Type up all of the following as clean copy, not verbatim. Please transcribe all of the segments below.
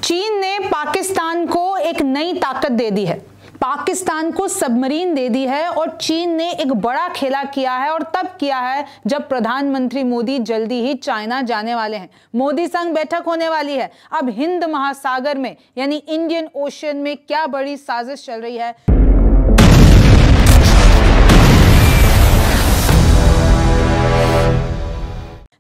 चीन ने पाकिस्तान को एक नई ताकत दे दी है, पाकिस्तान को सबमरीन दे दी है और चीन ने एक बड़ा खेला किया है और तब किया है जब प्रधानमंत्री मोदी जल्दी ही चाइना जाने वाले हैं। मोदी संग बैठक होने वाली है। अब हिंद महासागर में यानी इंडियन ओशन में क्या बड़ी साजिश चल रही है।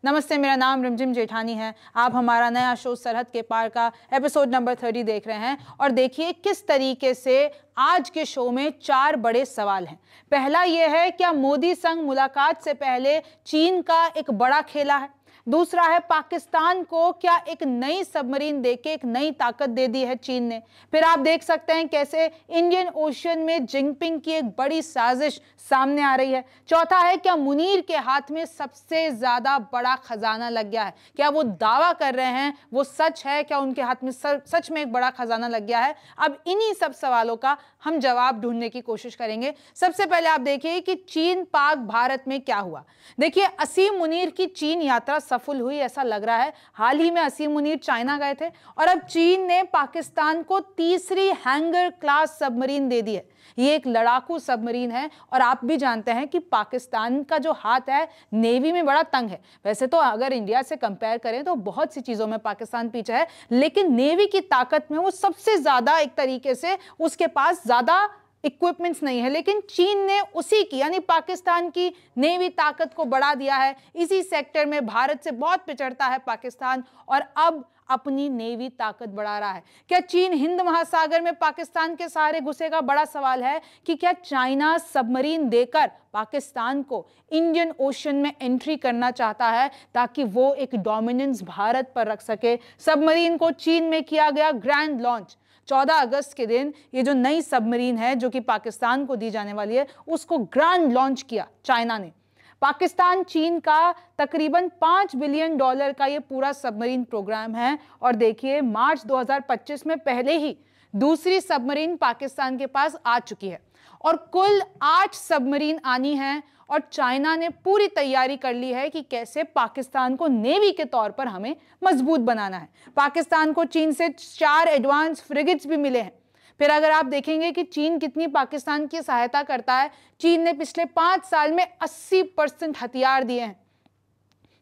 नमस्ते, मेरा नाम रिमझिम जेठानी है। आप हमारा नया शो सरहद के पार का एपिसोड नंबर 30 देख रहे हैं और देखिए किस तरीके से आज के शो में 4 बड़े सवाल हैं। पहला यह है, क्या मोदी संग मुलाकात से पहले चीन का एक बड़ा खेला है। दूसरा है, पाकिस्तान को क्या एक नई सबमरीन देके एक नई ताकत दे दी है चीन ने। फिर आप देख सकते हैं कैसे इंडियन ओशन में जिनपिंग की एक बड़ी साजिश सामने आ रही है। चौथा है, क्या मुनीर के हाथ में सबसे ज्यादा बड़ा खजाना लग गया है। क्या वो दावा कर रहे हैं वो सच है, क्या उनके हाथ में सच में एक बड़ा खजाना लग गया है। अब इन्हीं सब सवालों का हम जवाब ढूंढने की कोशिश करेंगे। सबसे पहले आप देखिए कि चीन पाक भारत में क्या हुआ। देखिए, असीम मुनीर की चीन यात्रा सफल हुई ऐसा लग रहा है। हाल ही में असीम मुनीर चाइना गए थे और अब चीन ने पाकिस्तान को तीसरी हैंगर क्लास सबमरीन दे दी है। ये एक लड़ाकू सबमरीन है और आप भी जानते हैं कि पाकिस्तान का जो हाथ है नेवी में बड़ा तंग है। वैसे तो अगर इंडिया से कंपेयर करें तो बहुत सी चीजों में पाकिस्तान पीछे है, लेकिन नेवी की ताकत में वो सबसे ज्यादा एक तरीके से उसके पास ज्यादा इक्विपमेंट्स नहीं है। लेकिन चीन ने उसी की यानी पाकिस्तान की नेवी ताकत को बढ़ा दिया है। इसी सेक्टर में भारत से बहुत पिछड़ता है पाकिस्तान और अब अपनी नेवी ताकत बढ़ा रहा है। क्या चीन हिंद महासागर में पाकिस्तान के सहारे घुसेगा? बड़ा सवाल है कि क्या चाइना सबमरीन देकर पाकिस्तान को इंडियन ओशन में एंट्री करना चाहता है ताकि वो एक डोमिनेंस भारत पर रख सके। सबमरीन को चीन में किया गया ग्रैंड लॉन्च। 14 अगस्त के दिन ये जो नई सबमरीन है जो कि पाकिस्तान को दी जाने वाली है उसको ग्रैंड लॉन्च किया चाइना ने। पाकिस्तान चीन का तकरीबन $5 बिलियन का ये पूरा सबमरीन प्रोग्राम है और देखिए मार्च 2025 में पहले ही दूसरी सबमरीन पाकिस्तान के पास आ चुकी है और कुल 8 सबमरीन आनी है और चाइना ने पूरी तैयारी कर ली है कि कैसे पाकिस्तान को नेवी के तौर पर हमें मजबूत बनाना है। पाकिस्तान को चीन से 4 एडवांस फ्रिगेट्स भी मिले हैं। फिर अगर आप देखेंगे कि चीन कितनी पाकिस्तान की सहायता करता है, चीन ने पिछले 5 साल में 80% हथियार दिए हैं।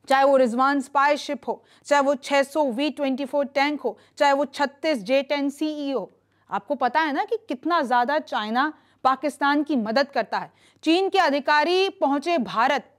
चाहे वो रिजवान स्पाई शिप हो, चाहे वो 600 V-24 टैंक हो, चाहे वो 36 J-10 CE हो। आपको पता है ना कि कितना ज्यादा चाइना पाकिस्तान की मदद करता है। चीन के अधिकारी पहुंचे भारत।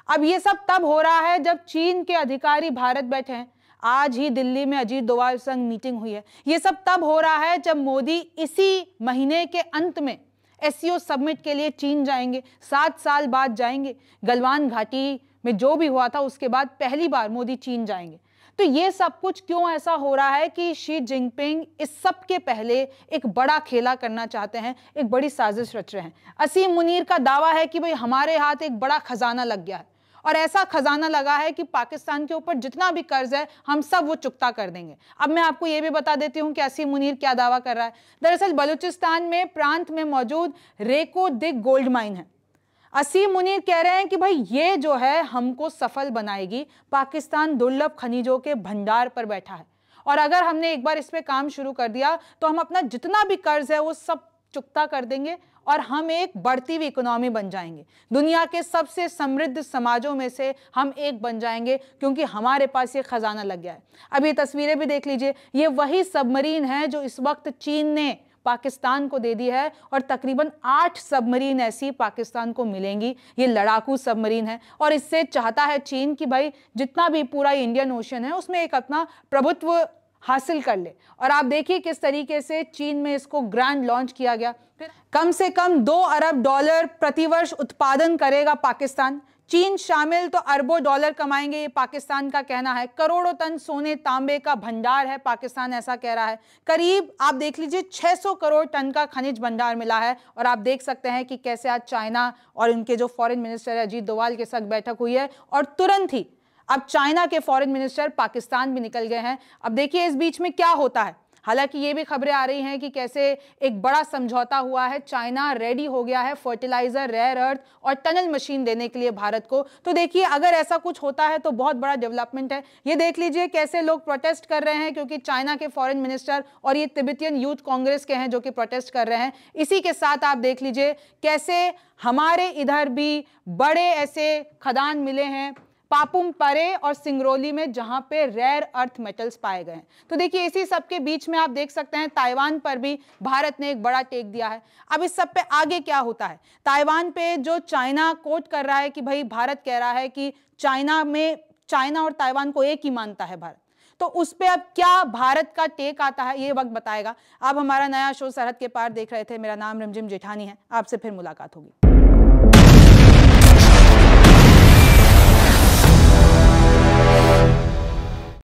अब ये सब तब हो रहा है जब चीन के अधिकारी भारत बैठे हैं। आज ही दिल्ली में अजीत डोभाल संग मीटिंग हुई है। ये सब तब हो रहा है जब मोदी इसी महीने के अंत में SCO समिट के लिए चीन जाएंगे। 7 साल बाद जाएंगे। गलवान घाटी में जो भी हुआ था उसके बाद पहली बार मोदी चीन जाएंगे। तो ये सब कुछ क्यों ऐसा हो रहा है कि शी जिनपिंग इस सब के पहले एक बड़ा खेला करना चाहते हैं, एक बड़ी साजिश रच रहे हैं। असीम मुनीर का दावा है कि भाई हमारे हाथ एक बड़ा खजाना लग गया है और ऐसा खजाना लगा है कि पाकिस्तान के ऊपर जितना भी कर्ज है हम सब वो चुकता कर देंगे। अब मैं आपको ये भी बता देती हूँ कि असीम मुनीर क्या दावा कर रहा है। दरअसल बलूचिस्तान में प्रांत में मौजूद रेको दिग गोल्ड माइन है। असीम मुनीर कह रहे हैं कि भाई ये जो है हमको सफल बनाएगी। पाकिस्तान दुर्लभ खनिजों के भंडार पर बैठा है और अगर हमने एक बार इस पे काम शुरू कर दिया तो हम अपना जितना भी कर्ज है वो सब चुकता कर देंगे और हम एक बढ़ती हुई इकोनॉमी बन जाएंगे। दुनिया के सबसे समृद्ध समाजों में से हम एक बन जाएंगे क्योंकि हमारे पास ये खजाना लग गया है। अब ये तस्वीरें भी देख लीजिए। ये वही सबमरीन है जो इस वक्त चीन ने पाकिस्तान को दे दी है और तकरीबन 8 सबमरीन ऐसी पाकिस्तान को मिलेंगी। ये लड़ाकू सबमरीन है और इससे चाहता है चीन कि भाई जितना भी पूरा इंडियन ओशन है उसमें एक अपना प्रभुत्व हासिल कर ले। और आप देखिए किस तरीके से चीन में इसको ग्रैंड लॉन्च किया गया। कम से कम $2 अरब प्रतिवर्ष उत्पादन करेगा पाकिस्तान। चीन शामिल तो अरबों डॉलर कमाएंगे, ये पाकिस्तान का कहना है। करोड़ों टन सोने तांबे का भंडार है पाकिस्तान, ऐसा कह रहा है। करीब आप देख लीजिए 600 करोड़ टन का खनिज भंडार मिला है और आप देख सकते हैं कि कैसे आज चाइना और उनके जो फॉरेन मिनिस्टर है अजीत डोभाल के साथ बैठक हुई है और तुरंत ही अब चाइना के फॉरेन मिनिस्टर पाकिस्तान भी निकल गए हैं। अब देखिए इस बीच में क्या होता है। हालांकि ये भी खबरें आ रही हैं कि कैसे एक बड़ा समझौता हुआ है, चाइना रेडी हो गया है फर्टिलाइजर, रेयर अर्थ और टनल मशीन देने के लिए भारत को। तो देखिए अगर ऐसा कुछ होता है तो बहुत बड़ा डेवलपमेंट है। ये देख लीजिए कैसे लोग प्रोटेस्ट कर रहे हैं, क्योंकि चाइना के फॉरेन मिनिस्टर और ये तिब्बतियन यूथ कांग्रेस के हैं जो कि प्रोटेस्ट कर रहे हैं। इसी के साथ आप देख लीजिए कैसे हमारे इधर भी बड़े ऐसे खदान मिले हैं पापुम परे और सिंगरौली में, जहां पे रेयर अर्थ मेटल्स पाए गए हैं। तो देखिए इसी सब के बीच में आप देख सकते हैं ताइवान पर भी भारत ने एक बड़ा टेक दिया है। अब इस सब पे आगे क्या होता है, ताइवान पे जो चाइना कोट कर रहा है कि भाई भारत कह रहा है कि चाइना और ताइवान को एक ही मानता है भारत, तो उस पे अब क्या भारत का टेक आता है ये वक्त बताएगा। आप हमारा नया शो सरहद के पार देख रहे थे। मेरा नाम रिमझिम जेठानी है। आपसे फिर मुलाकात होगी।